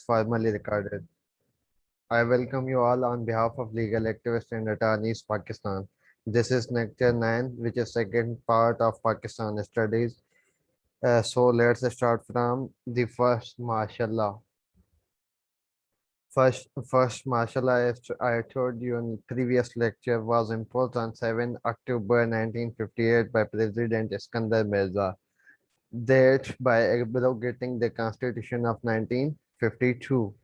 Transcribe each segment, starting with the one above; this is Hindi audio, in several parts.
Formally recorded. I welcome you all on behalf of legal activists and attorneys Pakistan. This is Lecture 9, which is second part of Pakistan studies. So let's start from the first martial law. First martial law I told you in previous lecture was imposed on 7 October 1958 by President Iskandar Mirza. That by abrogating the Constitution of 1952.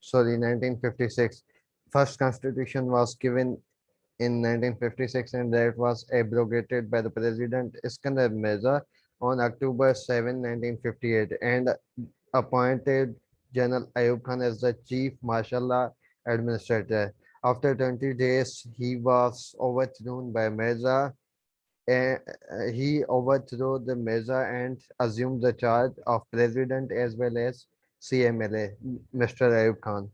Sorry, 1956. First constitution was given in 1956 and that was abrogated by the President Iskandar Mirza on October 7, 1958 and appointed General Ayub Khan as the Chief Martial Law Administrator. After 20 days, he was overthrown by Mirza. He overthrew the Mirza and assumed the charge of President as well as CMLA, Mr. Ayub Khan.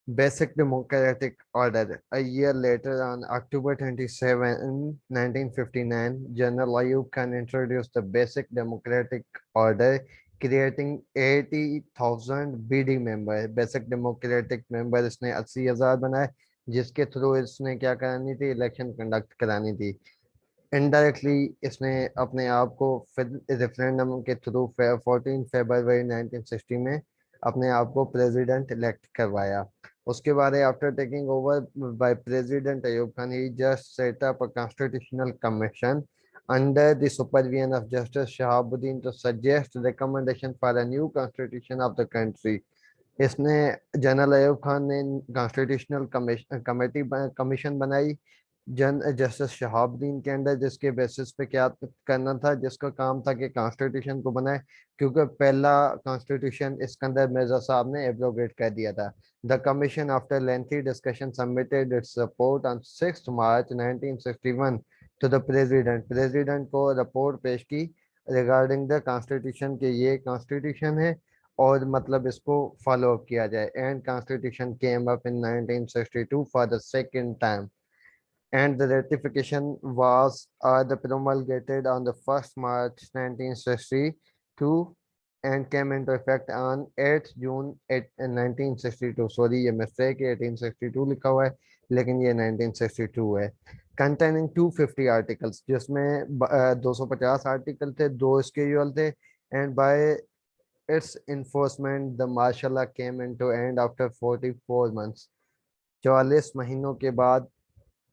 Basic Democratic Order. A year later, on October 27, 1959, General Ayub Khan introduced the Basic Democratic Order, creating 80,000 BD member. Basic Democratic member इसने 80,000 बनाए, जिसके थ्रू इसने क्या करानी थी, इलेक्शन कंडक्ट करानी थी. इनडायरेक्टली इसने अपने आप को फिर रेफरेंडम के थ्रू 14 फरवरी 1960 में अपने आप को प्रेसिडेंट इलेक्ट करवाया. उसके बाद after taking over by president Ayub Khan he just set up a constitutional commission under the supervision of Justice Shahabuddin to suggest recommendation for a new constitution of the country. इसने जनरल अयूब खान ने कॉन्स्टिट्यूशनल कमीशन बनाई जस्टिस शहाबुद्दीन के अंडर, जिसके बेसिस पे क्या करना था, जिसका काम था कि कॉन्स्टिट्यूशन को बनाए, क्योंकि पहला कॉन्स्टिट्यूशन इस्कंदर मिर्जा साहब ने एब्रोगेट कर दिया था. The commission after lengthy discussion submitted its report on 6 March 1961 to the president को रिपोर्ट पेश की रिगार्डिंग द कॉन्स्टिट्यूशन के ये कॉन्स्टिट्यूशन है और मतलब इसको फॉलो अप किया जाए. And constitution came up in 1962 for the second time and the ratification was promulgated on the 1st March 1962 and came into effect on 8th June 1962. Sorry, ये mistake है, 1862 लिखा हुआ है लेकिन ये 1962 है. Containing 250 articles, जिसमें 250 आर्टिकल थे, 2 schedule थे. And by its enforcement the martial law came into end after 44 months. 44 महीनों के बाद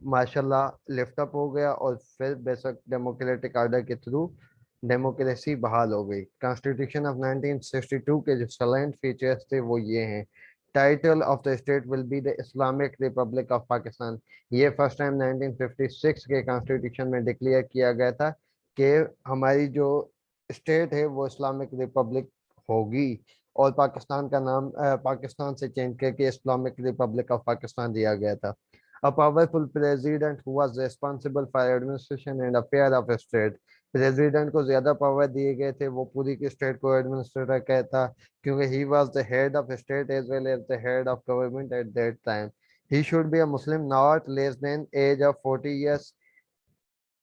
माशाल्लाह लिफ्ट अप हो गया और फिर बेसिक डेमोक्रेटिक ऑर्डर के थ्रू डेमोक्रेसी बहाल हो गई. कॉन्स्टिट्यूशन ऑफ 1962 के जो सैलेंट फीचर्स थे वो ये हैं. Title of the state will be the Islamic republic of Pakistan. ये फर्स्ट टाइम 1956 के कॉन्स्टिट्यूशन में डिक्लेयर किया गया था कि हमारी जो स्टेट है वो इस्लामिक रिपब्लिक होगी और पाकिस्तान का नाम पाकिस्तान से चेंज करके इस्लामिक रिपब्लिक ऑफ पाकिस्तान दिया गया था. A powerful president who was responsible for administration and affairs of a state. President को ज्यादा पावर दिए गए थे, वो पूरी की स्टेट को एडमिनिस्ट्रेटर कहता, क्योंकि he was the head of state as well as the head of government at that time. He should be a Muslim not less than age of 40 years.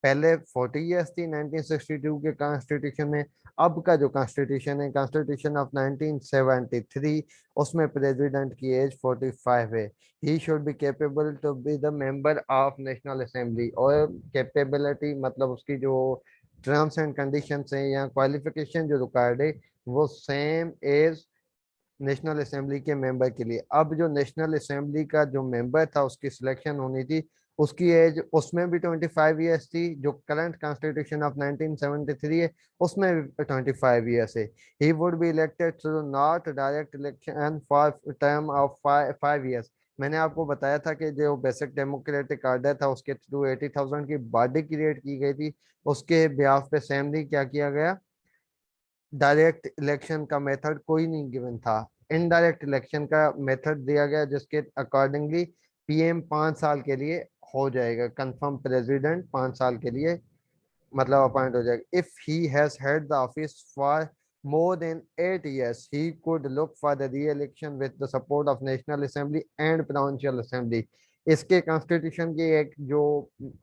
पहले 40 ईयर्स थी 1962 के कॉन्स्टिट्यूशन में. अब का जो कॉन्स्टिट्यूशन है, कॉन्स्टिट्यूशन ऑफ 1973, उसमें प्रेसिडेंट की एज 45 है. He should be capable to be the member of national assembly. और कैपेबिलिटी मतलब उसकी जो टर्म्स एंड कंडीशंस हैं या क्वालिफिकेशन जो रिक्वायर्ड है वो सेम एज नेशनल असेंबली के मेंबर के लिए. अब जो नेशनल असेंबली का जो मेंबर था उसकी सिलेक्शन होनी थी, उसकी एज उसमें भी 25 ईयर्स थी. जो करंट कॉन्स्टिट्यूशन ऑफ 1973 है उसमें भी 25 ईयर्स है. He would be elected through not direct election for term of 5 years. मैंने आपको बताया था कि जो बेसिक डेमोक्रेटिक ऑर्डर था उसके थ्रू 80,000 की बॉडी क्रिएट की गई थी. उसके ब्याह पे सेमली क्या किया गया, डायरेक्ट इलेक्शन का मेथड कोई नहीं गिवन था, इनडायरेक्ट इलेक्शन का मेथड दिया गया, जिसके अकॉर्डिंगली पीएम 5 साल के लिए हो जाएगा. कंफर्म प्रेसिडेंट 5 साल के लिए मतलब अपॉइंट हो जाएगा. If he has head the office for more than 8 years he could look for the re-election with the support of National Assembly and Provincial Assembly. इसके कॉन्स्टिट्यूशन की एक जो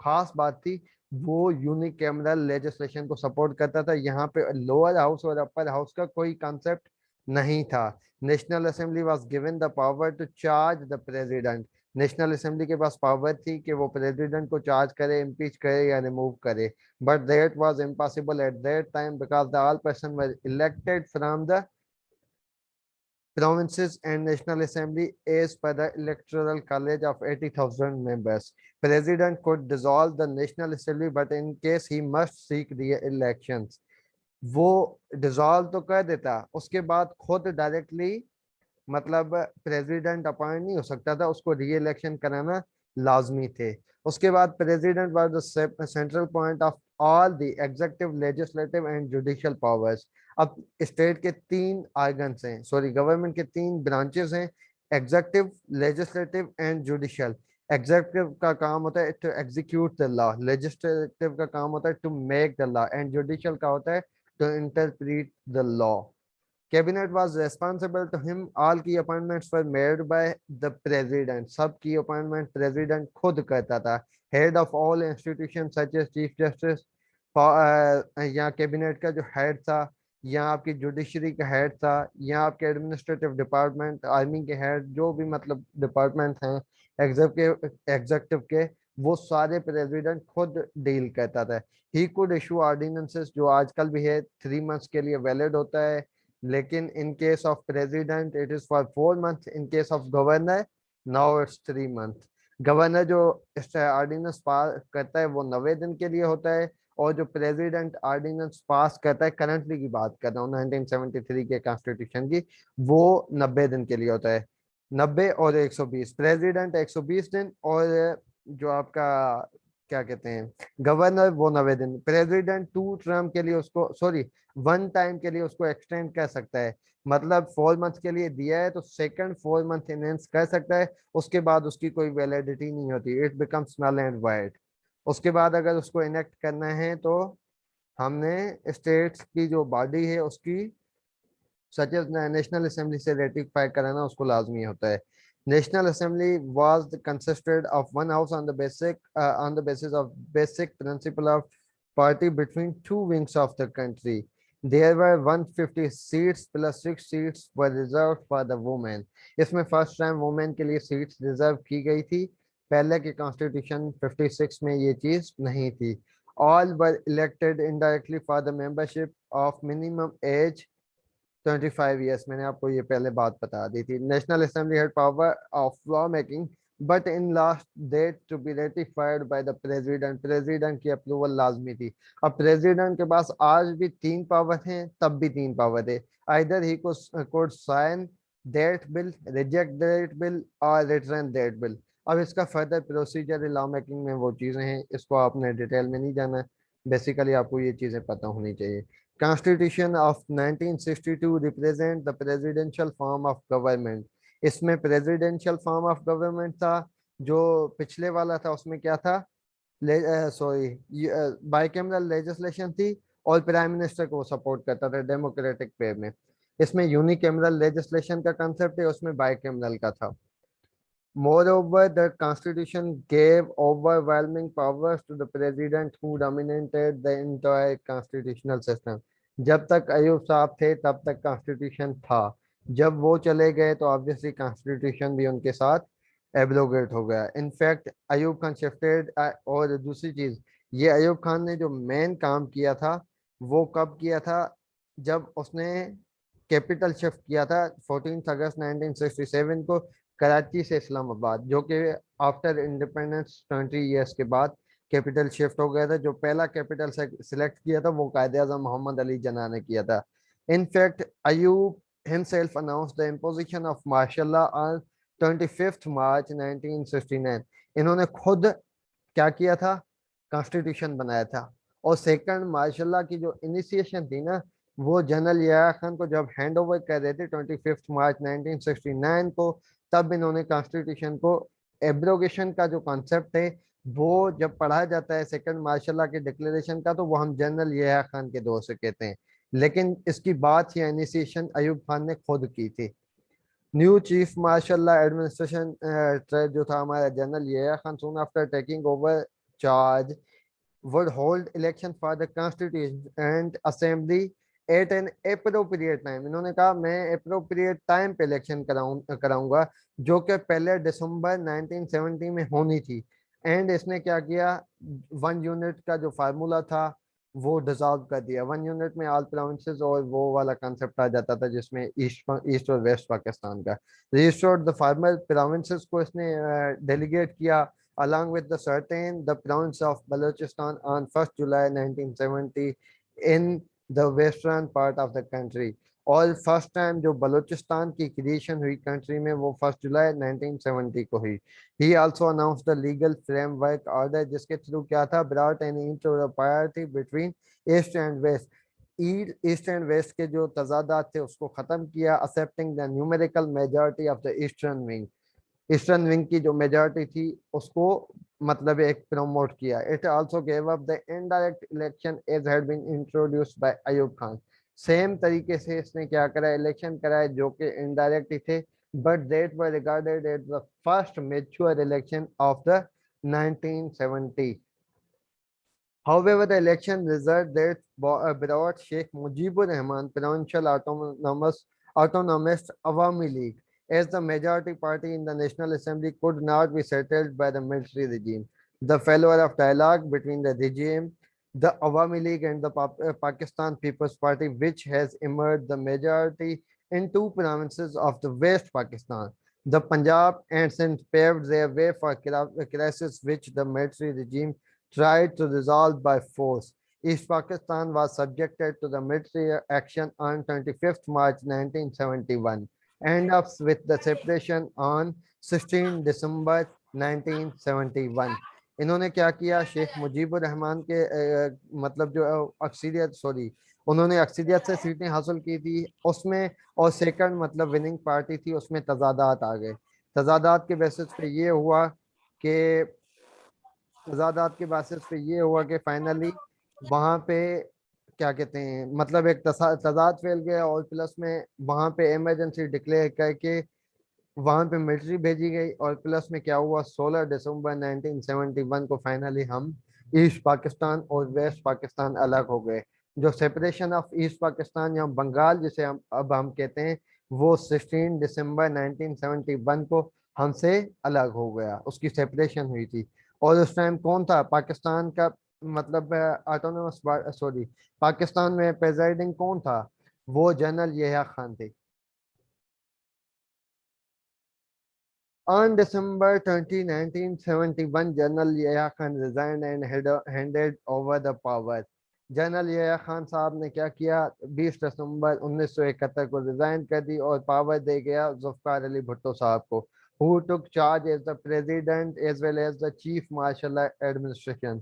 खास बात थी वो यूनिकैमरल लेजिस्लेशन को सपोर्ट करता था। यहाँ पे लोअर हाउस और अपर हाउस का कोई कॉन्सेप्ट नहीं था। National assembly was given the power to charge the president. National assembly के पास पावर थी कि वो प्रेसिडेंट को चार्ज करे, इम्पीच करे या रिमूव करे, but that was impossible at that time because the all person were elected from the provinces and National Assembly as per the Electoral College of 80,000 members. President could dissolve the National Assembly, but in case he must seek re-elections. वो डिसॉल्व तो कर देता, उसके बाद खुद डायरेक्टली मतलब प्रेसिडेंट अपॉइंट नहीं हो सकता था, उसको री इलेक्शन कराना लाजमी थे। उसके बाद president was the central point of all the executive, legislative and judicial powers. अब स्टेट के तीन आर्गन्स हैं, सॉरी गवर्नमेंट के तीन ब्रांचेस हैं, executive, legislative and judicial. Executive का काम होता है to execute the law, legislative का काम होता है to make the law and judicial का होता है to interpret the law. Cabinet was responsible to him. All key appointments were made by the president. सब key appointment president खुद करता था। Head of all institutions such as chief justice, यहाँ कैबिनेट का जो हेड था, यहाँ आपकी जुडिशरी का हेड था, यहाँ आपके एडमिनिस्ट्रेटिव डिपार्टमेंट, आर्मी के हेड, जो भी मतलब डिपार्टमेंट हैं एग्जेक्टिव के, वो सारे प्रेसिडेंट खुद डील करता था। ही कुड इशू ऑर्डिनेंसेस, जो आजकल भी है 3 मंथ्स के लिए वैलिड होता है, लेकिन in case of president it is for 4 month, in case of governor now it's 3 month. Governor जो ऑर्डिनेंस पास करता है वो 90 दिन के लिए होता है, और जो प्रेसिडेंट ऑर्डिनेंस पास करता है, करंटली की बात कर रहा हूँ 1973 के कॉन्स्टिट्यूशन की, वो 90 दिन के लिए होता है। 90 और 120, प्रेसिडेंट 120 दिन, और जो आपका क्या कहते हैं गवर्नर वो 90 दिन। प्रेसिडेंट 2 टर्म के लिए उसको, सॉरी 1 टाइम के लिए उसको एक्सटेंड कर सकता है। मतलब 4 मंथ के लिए दिया है तो सेकंड 4 मंथ इनहेंस कर सकता है, उसके बाद उसकी कोई वैलिडिटी नहीं होती, it becomes null and void. उसके बाद अगर उसको इनेक्ट करना है तो हमने स्टेट्स की जो बॉडी है उसकी, सच एज नेशनल असेंबली से रेटिफाई कराना उसको लाजमी होता है। National assembly was consisted of one house on the basis of basic principle of party between two wings of the country. There were 150 seats plus 6 seats were reserved for the women. इसमें फर्स्ट टाइम वुमेन के लिए सीट्स रिजर्व की गई थी, पहले के कॉन्स्टिट्यूशन 56 में ये चीज नहीं थी। All were elected indirectly for the membership of minimum age 25 years। मैंने आपको ये पहले बात बता दी थी। National Assembly had power of law making but in last date to be ratified by the president. President की अप्रूवल लाजमी थी। अब प्रेसिडेंट के पास आज भी 3 पावर हैं, तब भी 3 पावर है। Either he could sign that bill, reject that bill और return that bill। अब इसका फर्दर प्रोसीजर लॉ मेकिंग में वो चीज़ें हैं, इसको आपने डिटेल में नहीं जाना है, बेसिकली आपको ये चीज़ें पता होनी चाहिए। Constitution of 1962 represent the presidential form of government। इसमें presidential form of government था, जो पिछले वाला था उसमें क्या था, सॉरी बाइकैमरल लेजिस्लेशन थी, और प्राइम मिनिस्टर को सपोर्ट करता था डेमोक्रेटिक वे में। इसमें यूनिकैमरल लेजिस्लेशन का कंसेप्ट है, उसमें बाइकैमरल का था। Moreover, the constitution gave overwhelming powers to the president who dominated the entire constitutional system। जब तक अयूब साहब थे तब तक कॉन्स्टिट्यूशन था, जब वो चले गए तो ऑब्वियसली कॉन्स्टिट्यूशन भी उनके साथ एब्रोगेट हो गया। इनफैक्ट अयूब खान शिफ्टेड, और दूसरी चीज, ये अयूब खान ने जो मेन काम किया था वो कब किया था, जब उसने कैपिटल शिफ्ट किया था 14 अगस्त 1967 को, कराची से इस्लामाबाद, जो कि आफ्टर इंडिपेंडेंस 20 ईयर्स के बाद कैपिटल शिफ्ट हो गया था। जो पहला कैपिटल सिलेक्ट किया था वो कायदे आजम मोहम्मद अली जना ने किया था। In fact Ayub himself announced the imposition of martial law on 25th March 1969। इन्होंने खुद क्या किया था, कॉन्स्टिट्यूशन बनाया था। और सेकंड मार्शल लॉ की जो इनिशिएशन थी ना, वो जनरल याह्या खान को जब हैंड ओवर कर रहे थे 25 मार्च 1969 को, तब इन्होंने कॉन्स्टिट्यूशन को, एब्रोगेशन का जो कॉन्सेप्ट है वो जब पढ़ा जाता है सेकंड मार्शल लॉ के डिक्लेरेशन का, तो वो हम जनरल याह्या खान के दौर से कहते हैं, लेकिन इसकी बात या इनिशिएशन अयूब खान ने खुद की थी। New chief marshal law administration जो था हमारा general Yahya Khan, soon after taking over charge would hold election for the constitution and assembly at an appropriate time. इन्होंने कहा मैं appropriate time पे इलेक्शन कराऊंगा, जो कि पहले दिसंबर 1970 में होनी थी। एंड इसने क्या किया, 1 यूनिट का जो फार्मूला था वो डिसॉल्व कर दिया। 1 यूनिट में ऑल प्रोविंसेस और वो वाला कंसेप्ट आ जाता था जिसमें ईस्ट और वेस्ट पाकिस्तान का रजिस्टर्ड द फार्मर प्रोविंसेस को इसने डेलीगेट किया along with the certain the province of Balochistan on 1st July 1970 in the western part of the country। और फर्स्ट टाइम जो बलूचिस्तान की क्रिएशन हुई कंट्री में वो 1 जुलाई 1970 को हुई। He also announce the legal framework order, जिसके थ्रू क्या था, brought an end to the parity between east and west. East and west के जो तजादात थे उसको खत्म किया, excepting the numerical majority of the eastern wing. Eastern wing की जो मेजॉरिटी थी उसको मतलब एक प्रमोट किया। It also gave up the indirect election as had been introduced by Ayub Khan. Same तरीके से इसने क्या करा, इलेक्शन कराए जो कि इनडायरेक्ट ही थे, but that were regarded as the first mature election of the 1970। However, the election result that brought Sheikh Mujibur Rahman Provincial Autonomous Awami League as the majority party in the National Assembly could not be settled by the military regime. The failure of dialogue between the regime, the Awami League and the Pakistan People's Party, which has emerged the majority in two provinces of the West Pakistan, the Punjab and Sindh, paved their way for a crisis which the military regime tried to resolve by force. East Pakistan was subjected to the military action on 25th March 1971, and up with the separation on 16 December 1971। इन्होंने क्या किया, शेख मुजीबुर रहमान के मतलब जो अक्सरियत सॉरी उन्होंने अक्सरियत से सीटें हासिल की थी उसमें, और सेकंड मतलब विनिंग पार्टी थी उसमें तजादात आ गए। तजादात के बेसिस पे ये हुआ कि तजादात के बेसिस पे ये हुआ कि फाइनली वहां पे क्या कहते हैं, मतलब एक तजाद फैल गया, और प्लस में वहां पे इमरजेंसी डिक्लेयर करके वहां पे मिलिट्री भेजी गई। और प्लस में क्या हुआ, 16 दिसंबर 1971 को फाइनली हम ईस्ट पाकिस्तान और वेस्ट पाकिस्तान अलग हो गए। जो सेपरेशन ऑफ ईस्ट पाकिस्तान या बंगाल जिसे हम कहते हैं, वो 16 दिसंबर 1971 को हमसे अलग हो गया, उसकी सेपरेशन हुई थी। और उस टाइम कौन था पाकिस्तान का, मतलब ऑटोनोमस सॉरी पाकिस्तान में प्रेसिडिंग कौन था, वो जनरल यहिया खान थे। On December 20, 1971, General Yahya Khan resigned and handed over the power। General Yahya Khan साहब ने क्या किया, 20 दिसंबर 1971 को रिजाइन कर दी और पावर दे गया जुल्फकार अली भुट्टो साहब को, who took charge as the president as well as the chief martial administrator।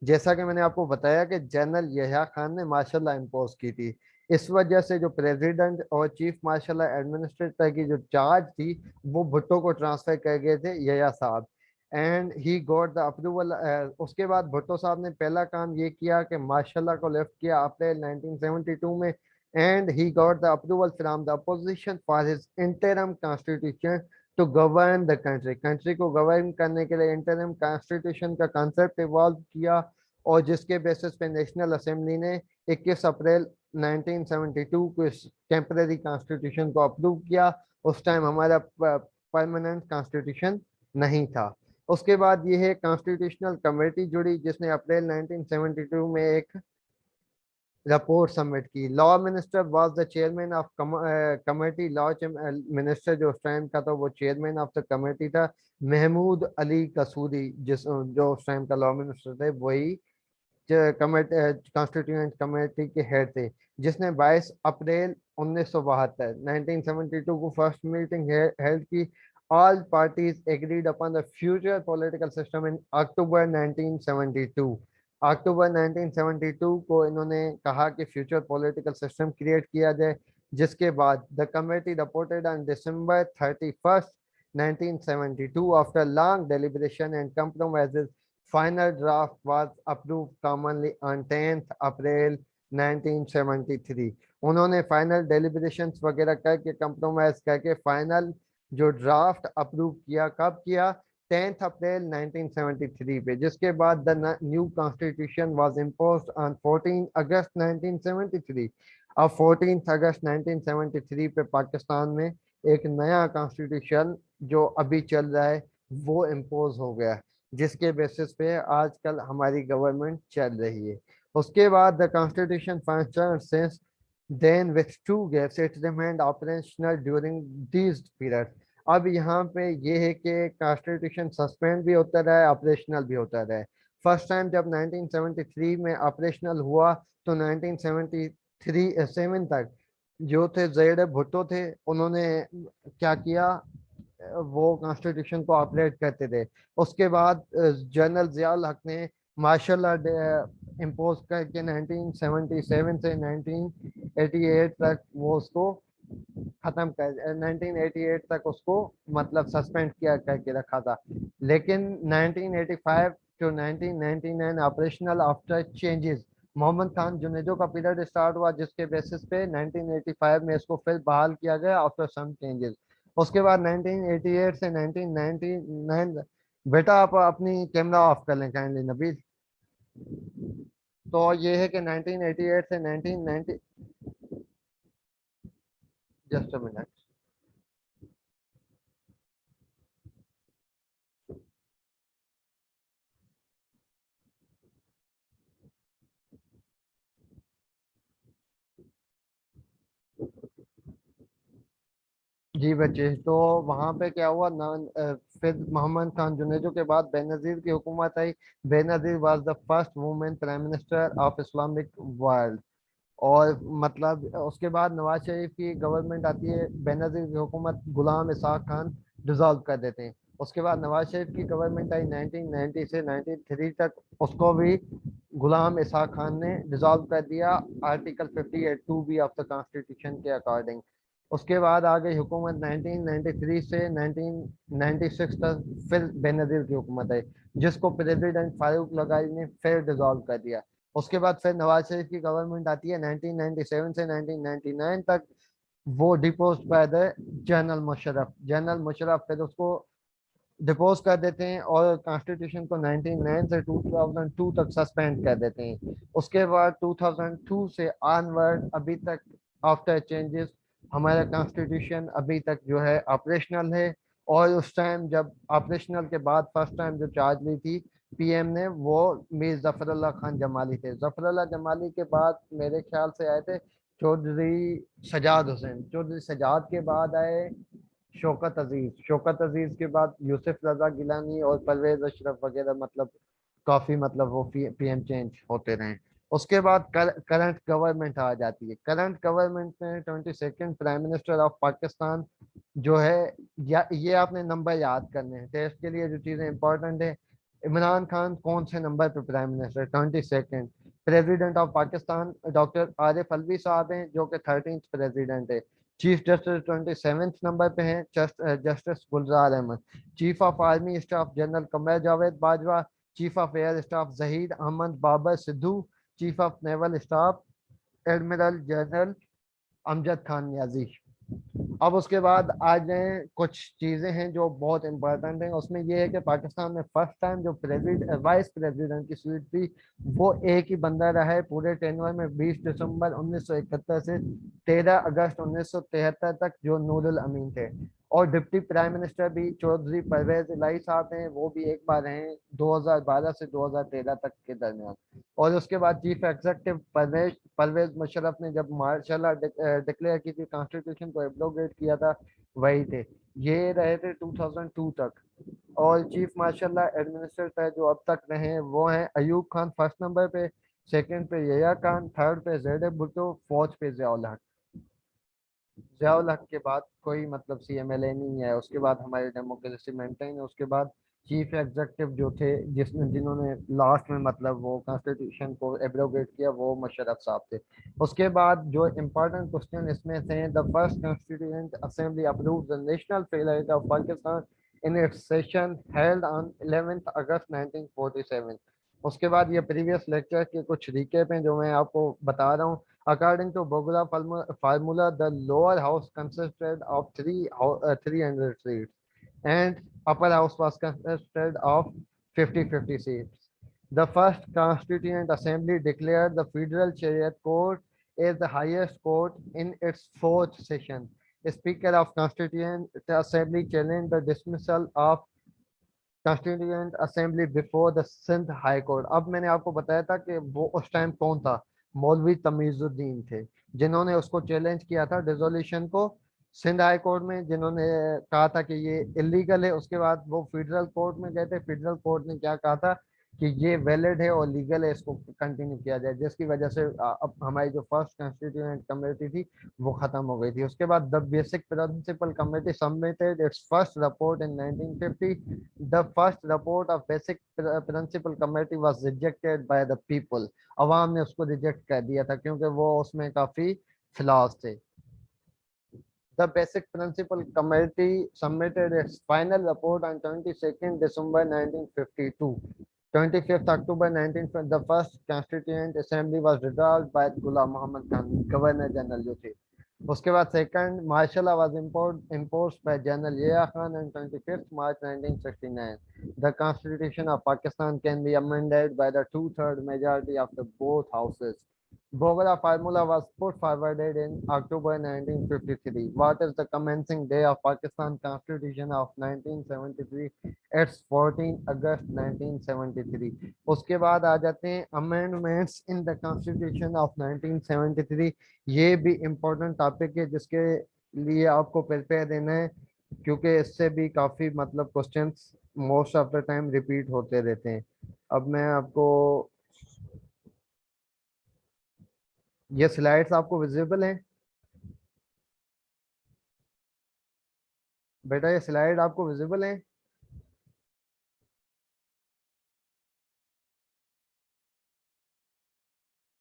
जैसा कि मैंने आपको बताया कि जनरल यहिया खान ने मार्शल लॉ इम्पोज की थी, इस वजह से जो प्रेसिडेंट और चीफ मार्शल एडमिनिस्ट्रेटर की जो चार्ज थी वो भुट्टो को ट्रांसफर कर गए थे यया साहब। And he got the approval. उसके बाद भुट्टो साहब ने पहला काम ये किया कि मार्शल को लिफ्ट किया अप्रैल 1972 में, and he got the approval from the opposition for his interim constitution to govern the country. Country को गवर्न करने के लिए इंटरम कॉन्स्टिट्यूशन का कंसेप्ट इवॉल्व किया, और जिसके बेसिस पे नेशनल असेंबली ने 21 अप्रैल 1972 को इस टेम्पररी कॉन्स्टिट्यूशन को अप्रूव किया। उस टाइम हमारा परमानेंट कॉन्स्टिट्यूशन नहीं था। उसके बाद ये है कॉन्स्टिट्यूशनल कमेटी जुड़ी, जिसने अप्रैल 1972 में एक रिपोर्ट सबमिट की। Law minister was the chairman of committee. Law minister जो उस टाइम का था वो चेयरमैन ऑफ द कमेटी था, महमूद अली कसूरी, जिस जो उस टाइम का लॉ मिनिस्टर थे वही कॉन्स्टिट्यूएंट कमेटी के हेड थे, जिसने 22 अप्रैल 1972 1972 को फर्स्ट मीटिंग हेल्ड की। All parties agreed upon the future political system in October 1972। अक्टूबर 1972 को इन्होंने कहा कि फ्यूचर पॉलिटिकल सिस्टम क्रिएट किया जाए, जिसके बाद the committee reported on December 31 1972 after long deliberation and compromises। Final draft was approved commonly on 10th April 1973। उन्होंने फाइनल डेलिब्रेशंस वगैरह करके कंप्रोमाइज करके फाइनल जो ड्राफ्ट अप्रूव किया, कब किया, 10th अप्रैल 1973 पे, जिसके बाद the new constitution was imposed on 14 अगस्त 1973। अब 14 अगस्त 1973 पे पाकिस्तान में एक नया कॉन्स्टिट्यूशन जो अभी चल रहा है वो इम्पोज हो गया, जिसके बेसिस पे आजकल हमारी गवर्नमेंट चल रही है। उसके बाद the constitution function since then with two gaps it remained operational during these period. अब यहाँ पे ये है कि कॉन्स्टिट्यूशन सस्पेंड भी होता रहा है, ऑपरेशनल भी होता रहा है। फर्स्ट टाइम जब 1973 में ऑपरेशनल हुआ तो 1973 7 तक जो थे ज़ैड भुट्टो थे, उन्होंने क्या किया, वो कॉन्स्टिट्यूशन को ऑपरेट करते थे। उसके बाद जनरल जियाउल हक ने मार्शल इम्पोज करके 1977 से 1988 तक वो उसको खत्म कर 1988 तक उसको मतलब सस्पेंड किया करके रखा था। लेकिन 1985 to 1999 operational after changes, Mohammad Khan Junejo का पीरियड स्टार्ट हुआ, जिसके बेसिस पे 1985 में इसको फिर बहाल किया गया आफ्टर सम चेंजेस। उसके बाद 1988 से 1999, बेटा आप अपनी कैमरा ऑफ कर लें काइंडली नबील। तो ये है कि 1988 से 1990, जस्ट अ मिनट। जी बच्चे, तो वहां पे क्या हुआ ना, फिर मोहम्मद खान जुनेजो के बाद बेनजीर की हुकूमत आई। Benazir was the first women prime minister of Islamic world. और मतलब उसके बाद नवाज शरीफ की गवर्नमेंट आती है, बेनजीर की हुकूमत गुलाम इसहाक खान डिसॉल्व कर देते हैं। उसके बाद नवाज शरीफ की गवर्नमेंट आई 1990 से 93 तक, उसको भी गुलाम इसहाक खान ने डिसॉल्व कर दिया article 58 two B of the constitution के अकॉर्डिंग। उसके बाद आ गई हुकूमत 1993 से 1996 तक, फिर बेनजीर की हुकूमत आई, जिसको प्रेसिडेंट फारूक लगाई ने फिर डिसॉल्व कर दिया। उसके बाद फिर नवाज शरीफ की गवर्नमेंट आती है 1997 से 1999 तक, वो depots by the general Musharraf. General Musharraf फिर उसको डिपोज कर देते हैं और कॉन्स्टिट्यूशन को 99 से 2002 तक सस्पेंड कर देते हैं। उसके बाद 2002 से ऑनवर्ड अभी तक आफ्टर चेंजेस हमारा कॉन्स्टिट्यूशन अभी तक जो है ऑपरेशनल है। और उस टाइम जब ऑपरेशनल के बाद फर्स्ट टाइम जो चार्ज ली थी पीएम ने, वो मीर जफरुल्लाह खान जमाली थे। जफरुल्लाह जमाली के बाद मेरे ख्याल से आए थे चौधरी सजाद हुसैन। चौधरी सजाद के बाद आए शौकत अजीज। शौकत अजीज के बाद यूसुफ रजा गिलानी और परवेज अशरफ वगैरह, मतलब काफी मतलब वो पीएम चेंज होते रहे। उसके बाद करंट गवर्नमेंट आ जाती है। करंट गवर्नमेंट में 22nd prime minister of Pakistan जो है, ये आपने नंबर याद करने हैं टेस्ट के लिए, जो चीजें इंपॉर्टेंट है। इमरान खान कौन से नंबर पे prime minister? 22nd। President of Pakistan doctor Arif Alvi साहब हैं, जो कि 13th प्रेसिडेंट है। चीफ जस्टिस 27th नंबर पे हैं, justice Gulzar Ahmed. Chief of army staff general Qamar Javed Bajwa. Chief of air staff Zahid Ahmed Babar Sidhu. Chief of naval staff admiral general Amjad Khan Niazi. अब उसके बाद आ जाए कुछ चीज़ें हैं जो बहुत इंपॉर्टेंट हैं। उसमें ये है कि पाकिस्तान में फर्स्ट टाइम जो वाइस प्रेसिडेंट की सीट थी वो एक ही बंदा रहा है पूरे टेनवर में, 20 दिसंबर 1971 से 13 अगस्त 1973 तक, जो नूरुल अमीन थे। और डिप्टी प्राइम मिनिस्टर भी चौधरी परवेज इलाही साहब हैं, वो भी एक बार हैं 2012 से 2013 तक के दरमियान। और उसके बाद चीफ एग्जीक्यूटिव परवेज परवेज मुशर्रफ ने जब मार्शल लॉ डिक्लेयर की थी, कॉन्स्टिट्यूशन को एब्रोगेट किया था, वही थे। ये रहे थे 2002 तक। और चीफ मार्शल लॉ एडमिनिस्ट्रेटर जो अब तक रहे हैं वो हैं अयूब खान फर्स्ट नंबर पे, सेकंड पे यया खान, थर्ड पे जेड भुट्टो, फोर्थ पे जियाउल हक। जियाउल हक के बाद कोई मतलब सीएमएलए नहीं है। उसके बाद हमारी डेमोक्रेसी मेंटेन है। उसके बाद चीफ एग्जीक्यूटिव जो थे, जिन्होंने लास्ट में मतलब वो कॉन्स्टिट्यूशन को एब्रोगेट किया, वो मुशर्रफ साहब थे। उसके बाद जो इम्पोर्टेंट क्वेश्चन इसमें थे, the first constituent assembly approve the national flag of Pakistan in its session held on 11 अगस्त 1947। उसके बाद ये प्रीवियस लेक्चर के कुछ रिकेप हैं जो मैं आपको बता रहा हूँ। According to Bogla formula, the lower house consisted of 300 seats, and Upper house was consisted of 50-50 seats. The first Constituent Assembly declared the Federal Chariot Court as the highest court in its fourth session. The Speaker of Constituent Assembly challenged the dismissal of Constituent Assembly before the Sindh high court. अब मैंने आपको बताया था कि वो उस टाइम कौन था, मौलवी तमीजुद्दीन थे, जिन्होंने उसको चैलेंज किया था डिसोल्यूशन को सिंध हाई कोर्ट में, जिन्होंने कहा था कि ये इलीगल है। उसके बाद वो फेडरल कोर्ट में गए थे, फेडरल कोर्ट ने क्या कहा था कि ये वैलिड है और लीगल है, इसको कंटिन्यू किया जाए, जिसकी वजह से अब हमारी जो फर्स्ट कॉन्स्टिट्यूएंट कमेटी थी वो खत्म हो गई थी। उसके बाद the basic principle committee submitted it's first report in 1950। The first report of basic principle committee was rejected by the people. अवाम ने उसको रिजेक्ट कर दिया था क्योंकि वो उसमें काफी फ्लॉज थे। The Basic Principle Committee submitted its final report on 22nd December 1952. 25th October 1950, the first Constituent Assembly was dissolved by Ghulam Muhammad Khan, Governor General जो थे। उसके बाद second martial law was imposed by General Yahya Khan on 25th March 1969. The Constitution of Pakistan can be amended by the two-third majority of the both houses. Bogara formula was put forward in October 1953. What is the commencing day of Pakistan Constitution of 1973? It's 14 August 1973. उसके बाद आ जाते हैं amendments in the Constitution of 1973। ये भी important topic है जिसके लिए आपको प्रिपेयर देना है, क्योंकि इससे भी काफ़ी मतलब questions most of the time repeat होते रहते हैं। अब मैं आपको ये स्लाइड्स आपको विजिबल हैं बेटा, ये स्लाइड आपको विजिबल हैं?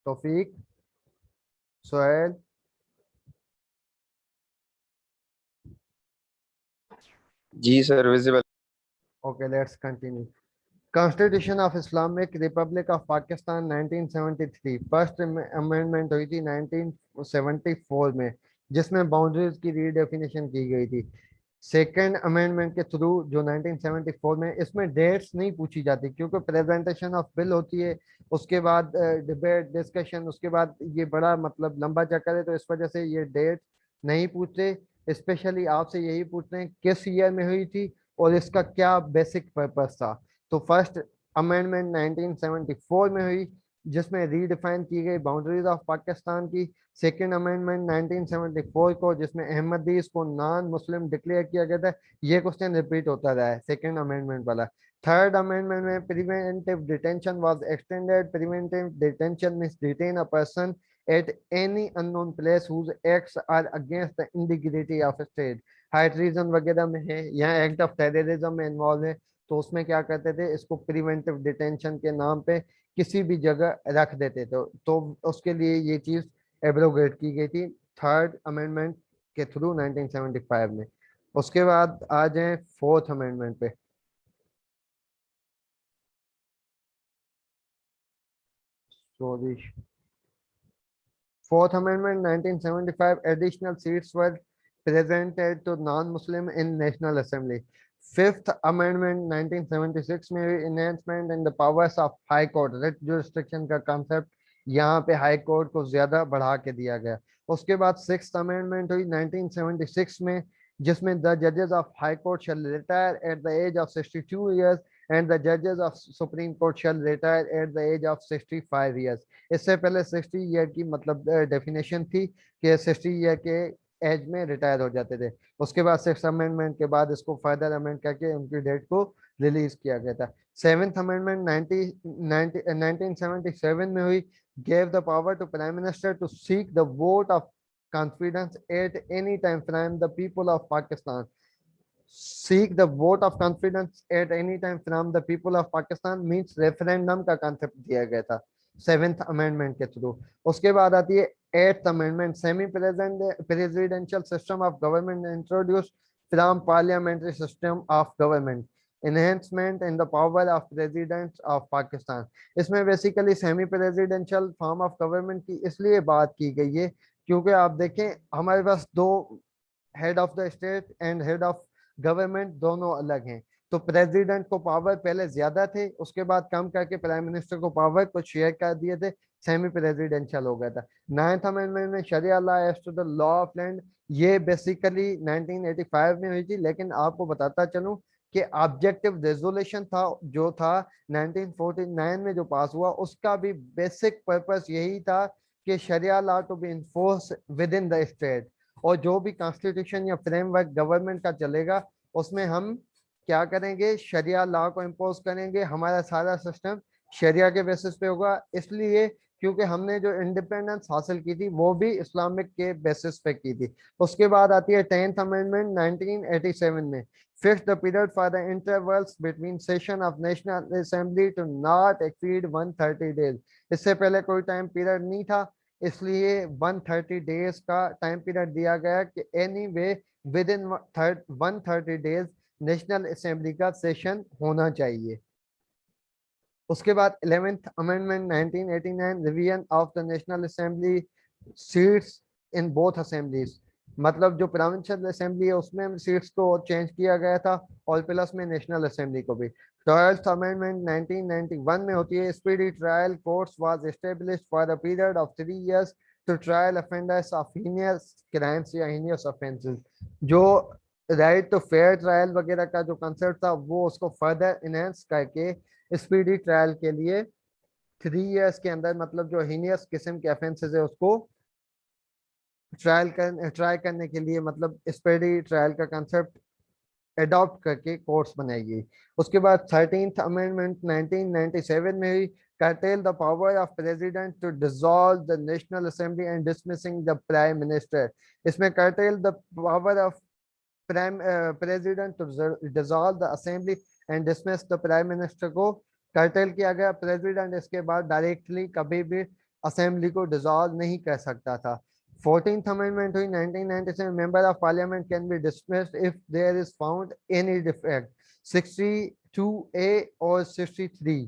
तौफीक, सोहेल, जी sir visible. Okay let's continue. Constitution of Islamic republic of Pakistan 1973, first amendment हुई थी 1974 में, जिसमें बाउंड्रीज की रीडेफिनेशन की गई थी। सेकेंड अमेंडमेंट के थ्रू जो 1974 में, इसमें डेट्स नहीं पूछी जाती क्योंकि प्रेजेंटेशन ऑफ बिल होती है, उसके बाद डिबेट डिस्कशन, उसके बाद ये बड़ा मतलब लंबा चक्कर है, तो इस वजह से ये डेट नहीं पूछते। स्पेशली आपसे यही पूछते हैं किस ईयर में हुई थी और इसका क्या बेसिक पर्पस था। तो फर्स्ट अमेंडमेंट 1974 में हुई, जिसमें रीडिफाइन की गई बाउंड्रीज ऑफ पाकिस्तान की। सेकेंड अमेंडमेंट 1974 को, जिसमें अहमदीस को नॉन मुस्लिम डिक्लेयर किया गया था। ये क्वेश्चन रिपीट होता रहा है सेकेंड अमेंडमेंट वाला। थर्ड अमेंडमेंट में preventive detention was extended. Preventive detention means detain a person at any unknown place whose acts are against the integrity of state. High treason वगैरह में है या एक्ट ऑफ टेररिज्म में इन्वॉल्व है, तो उसमें क्या करते थे, इसको प्रिवेंटिव डिटेंशन के नाम पे किसी भी जगह रख देते थे, तो उसके लिए ये चीज एब्रोगेट की गई थी थर्ड अमेंडमेंट के थ्रू 1975 में। उसके बाद आ जाए फोर्थ अमेंडमेंट पे। Sorry, fourth amendment 1975, additional seats were presented to non-Muslim in National Assembly. Fifth Amendment 1976 में enhancement in the powers of High Court, writ jurisdiction का concept यहाँ पे हाई कोर्ट को ज्यादा बढ़ा के दिया गया। उसके बाद सिक्स्थ अमेंडमेंट हुई 1976 में, जिसमें द जजेस of high court shall retire at the age of 62 years and the judges of Supreme Court shall retire at the age of 65 years। इससे पहले 60 ईयर की मतलब डेफिनेशन थी कि 60 ईयर के एज में रिटायर हो जाते थे। उसके बाद सिक्स अमेंडमेंट के बाद इसको फर्दर अमेंड करके उनकी डेट को रिलीज किया गया था। सेवेंथ अमेंडमेंट 1977 में हुई, gave the power to Prime Minister to seek the vote of confidence at any time from the people of Pakistan। seek the vote of confidence at any time from the people of Pakistan means referendum का कॉन्सेप्ट दिया गया था सेवेंथ अमेंडमेंट के थ्रू। उसके बाद आती है eighth amendment, semi presidential system of government introduced from parliamentary system of government, enhancement in the power of president of Pakistan। इसमें basically semi presidential form of government की इसलिए बात की गई है क्योंकि आप देखें हमारे पास दो head of the state and head of government दोनों अलग हैं। तो प्रेसिडेंट को पावर पहले ज्यादा थे, उसके बाद कम करके प्राइम मिनिस्टर को पावर कुछ शेयर कर दिए थे, सेमी प्रेसिडेंशियल हो गया था। नाइन्थ अमेंडमेंट में शरिया law as to the law of land, ये बेसिकली 1985 में हुई थी, लेकिन आपको बताता चलूं कि ऑब्जेक्टिव रेजोल्यूशन था जो था 1949 में जो पास हुआ, उसका भी बेसिक पर्पस यही था कि शरिया law to be enforce with in the state, और जो भी कॉन्स्टिट्यूशन या फ्रेमवर्क गवर्नमेंट का चलेगा उसमें हम क्या करेंगे, शरिया लॉ को इम्पोज करेंगे, हमारा सारा सिस्टम शरिया के बेसिस पे होगा। इसलिए क्योंकि हमने जो इंडिपेंडेंस हासिल की थी वो भी इस्लामिक के बेसिस पे की थी। उसके बाद आती है 10th अमेंडमेंट 1987 में, fix the period for the intervals between session of national assembly to not exceed 130 days. इससे पहले कोई टाइम पीरियड नहीं था, इसलिए 130 डेज का टाइम पीरियड दिया गया कि any way with in 130 days national assembly का सेशन होना चाहिए। उसके बाद 11th amendment 1989, revision of the national assembly seats in both assemblies, मतलब जो प्रोविंशियल असेंबली है उसमें सीट्स को चेंज किया गया था, और प्लस में नेशनल असेंबली को भी। 12th अमेंडमेंट 1991 में होती है, speedy trial courts was established for a period of 3 years to trial offenders of heinous crimes या हीनियस ऑफेंसेस। जो राइट टू फेयर ट्रायल वगैरह का जो कंसेप्ट था वो उसको फर्दर इनहेंस करके स्पीडी ट्रायल के लिए 3 years के अंदर, मतलब जो हीनियस किस्म के ऑफेंसेस है उसको ट्राई करने के लिए, मतलब स्पीडी ट्रायल का कंसेप्ट अडॉप्ट करके कोर्ट्स बनाई गई। उसके बाद 13th अमेंडमेंट 1997 में हुई, curtail the power of president to dissolve the national assembly and dismissing the prime minister। इसमें curtail the power of prime president to dissolve the assembly and dismiss the prime minister को curtail किया गया। प्रेसिडेंट इसके बाद डायरेक्टली कभी भी असेंबली को डिसॉल्व नहीं कर सकता था। 14th अमेंडमेंट हुई 1997, member of parliament can be dismissed if there is found any defect. 62A और 63,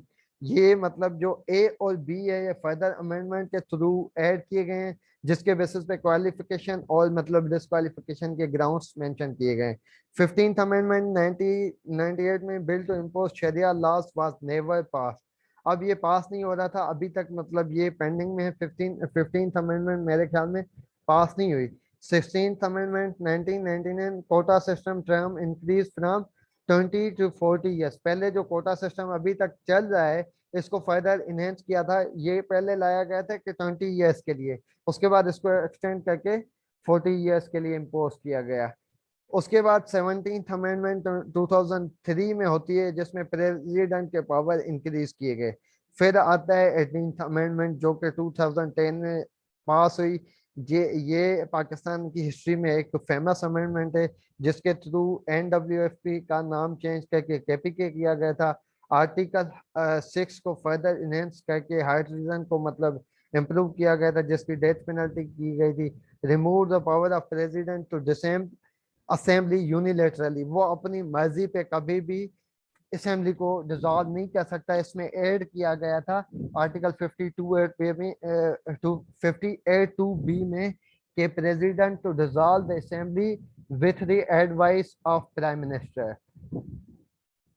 ये मतलब जो ए और बी है ये फर्दर अमेंडमेंट के थ्रू ऐड किए गए हैं, जिसके बेसिस पे क्वालिफिकेशन और मतलब डिस्क्वालिफिकेशन के ग्राउंड्स मेंशन किए गए। 15th अमेंडमेंट 1998 में, bill to impose sharia laws was never pass. अब ये पास नहीं हो रहा था अभी तक, मतलब ये पेंडिंग में है। 15th अमेंडमेंट मेरे ख्याल में पास नहीं हुई। 16th amendment 1999, quota system term increase from 20 to 40 years. पहले जो कोटा सिस्टम अभी तक चल रहा है इसको फर्दर इनहेंस किया था, ये पहले लाया गया था कि 20 ईयर्स के लिए, उसके बाद इसको एक्सटेंड करके 40 ईयर्स के लिए इम्पोज किया गया। उसके बाद 17th अमेंडमेंट 2003 में होती है, जिसमें प्रेसिडेंट के पावर इंक्रीज किए गए। फिर आता है 18th अमेंडमेंट जो कि 2010 में पास हुई। ये पाकिस्तान की हिस्ट्री में एक फेमस अमेंडमेंट है, जिसके थ्रू NWFP का नाम चेंज करके KPK किया गया था। आर्टिकल 6 को फर्दर इनहेंस करके हाई ट्रीजन को मतलब इम्प्रूव किया गया था, जिसकी डेथ पेनल्टी की गई थी। Remove the power of president to dismiss assembly unilaterally, वो अपनी मर्जी पे कभी भी असेंबली को डिसॉल्व नहीं कर सकता। इसमें ऐड किया गया था आर्टिकल 52 पे में 58(2)(b) में कि president to dissolve the assembly with the advice of prime minister.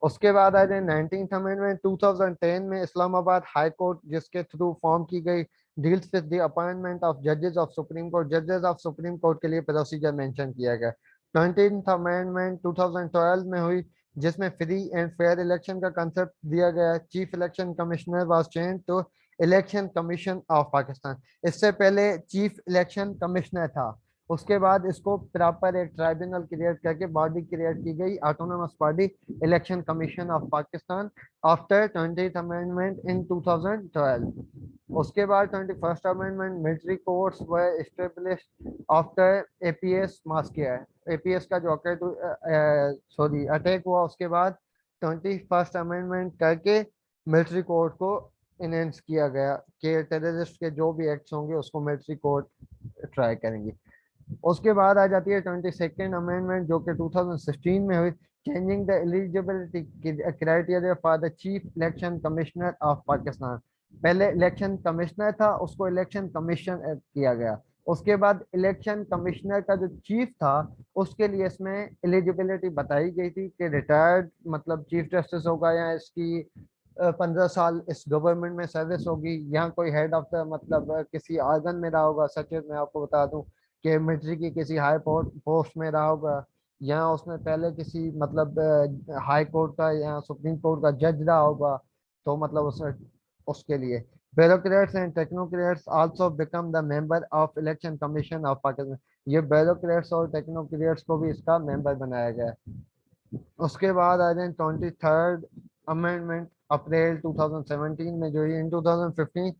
उसके बाद आ जाए 19th अमेंडमेंट 2010 में, इस्लामाबाद हाई कोर्ट जिसके थ्रू फॉर्म की गई, deals with the appointment of जजेस ऑफ सुप्रीम कोर्ट। जजेस ऑफ सुप्रीम कोर्ट के लिए प्रोसीजर मेंशन किया गया। 20th अमेंडमेंट 2012 में हुई, जिसमें फ्री एंड फेयर इलेक्शन का कंसेप्ट दिया गया। Chief election commissioner was change to election commission of Pakistan. इससे पहले चीफ इलेक्शन कमिश्नर था, उसके बाद इसको प्रॉपर एक ट्राइब्यूनल क्रिएट करके बॉडी क्रिएट की गई, autonomous body, election commission of Pakistan, after 20th amendment in 2012। उसके बाद 21st अमेंडमेंट, मिलिट्री कोर्ट्स वर एस्टेब्लिश्ड आफ्टर APS मास किया है। APS का जो अटैक हुआ उसके बाद 21st अमेंडमेंट करके मिलिट्री कोर्ट को इनहेंस किया गया कि टेररिस्ट के जो भी एक्ट्स होंगे उसको मिलिट्री कोर्ट ट्राई करेंगे। उसके बाद आ जाती है 22nd अमेंडमेंट जो कि 2016 में हुई, changing the eligibility criteria for the chief election commissioner of Pakistan. पहले इलेक्शन कमिश्नर था, उसको इलेक्शन कमीशन किया गया। उसके बाद इलेक्शन कमिश्नर का जो चीफ था उसके लिए इसमें एलिजिबिलिटी बताई गई थी कि रिटायर्ड मतलब चीफ जस्टिस होगा या इसकी 15 साल इस गवर्नमेंट में सर्विस होगी, यहाँ कोई हेड ऑफ द मतलब किसी आर्गन में रहा होगा, सच मैं आपको बता दूं कि मिलिट्री की किसी हाई पोस्ट में रहा होगा, या उसमें पहले किसी मतलब हाई कोर्ट का या सुप्रीम कोर्ट का जज रहा होगा, तो मतलब उसमें उसके लिए bureaucrats and technocrats also become the member of election commission of Pakistan। ये bureaucrats और technocrats को भी इसका मेंबर बनाया गया है। उसके बाद आ जाए 23rd अमेंडमेंट अप्रैल 2017 में जो है। इन 2015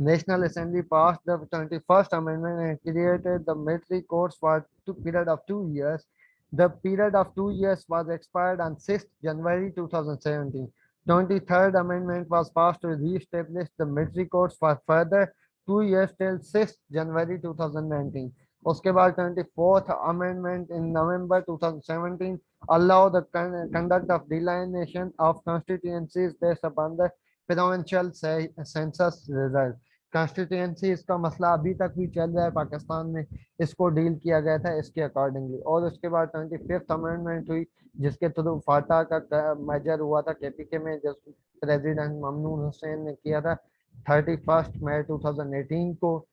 national assembly pass the 21st amendment and created the military courts for period of 2 years। The period of 2 years was expired on 6th January 2017। 23rd amendment was passed to re-establish the military courts for further 2 years till 6th January 2019। उसके बाद 24th amendment in November 2017 allow the conduct of delineation of constituencies based upon the provincial census result। Constituencies का मसला अभी तक भी चल रहा है पाकिस्तान में, इसको डील किया गया था इसके अकॉर्डिंगली। और उसके बाद 25th अमेंडमेंट हुई जिसके थ्रू फाटा का मेजर हुआ था केपीके में, जिस प्रेसिडेंट ममनून हुसैन ने किया था 31 मई 2018 को।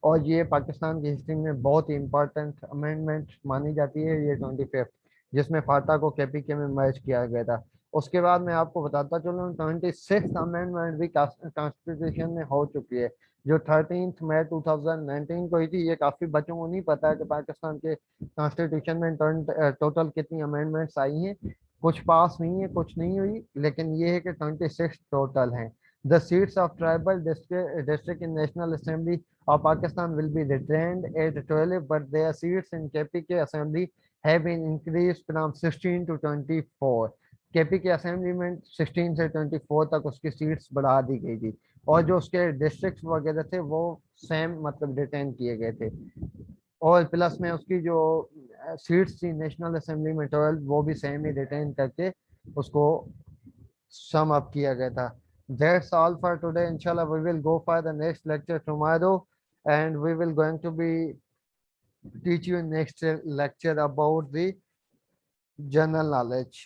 और ये पाकिस्तान की हिस्ट्री में बहुत ही इंपॉर्टेंट अमेंडमेंट मानी जाती है ये 25th, जिसमें फाटा को केपीके में मर्ज किया गया था। उसके बाद मैं आपको बताता चलूँ 26th अमेंडमेंट भी कॉन्स्टिट्यूशन में हो चुकी है, जो 13 मई 2019 को हुई थी। ये काफी बच्चों को नहीं पता है कि पाकिस्तान के कॉन्स्टिट्यूशन में टोटल कितनी अमेंडमेंट्स आई हैं। कुछ पास हुई है कुछ नहीं हुई, लेकिन ये है कि 26 टोटल हैं। The seats of tribal district in national assembly of Pakistan will be retained at 12, but their seats in KPK Assembly have been increased from 16 to 24। KPK assembly में 16 से 24 तक उसकी सीट्स बढ़ा दी गई थी, और जो उसके डिस्ट्रिक्ट वगैरह थे वो सेम मतलब रिटेन किए गए थे। और प्लस में उसकी जो सीट्स थी नेशनल असेंबली में 12 वो भी सेम ही रिटेन करके उसको sum up किया गया था। That's all for today। Inshallah, we will go for the next lecture tomorrow, and we will going to be teach you next lecture about the general knowledge।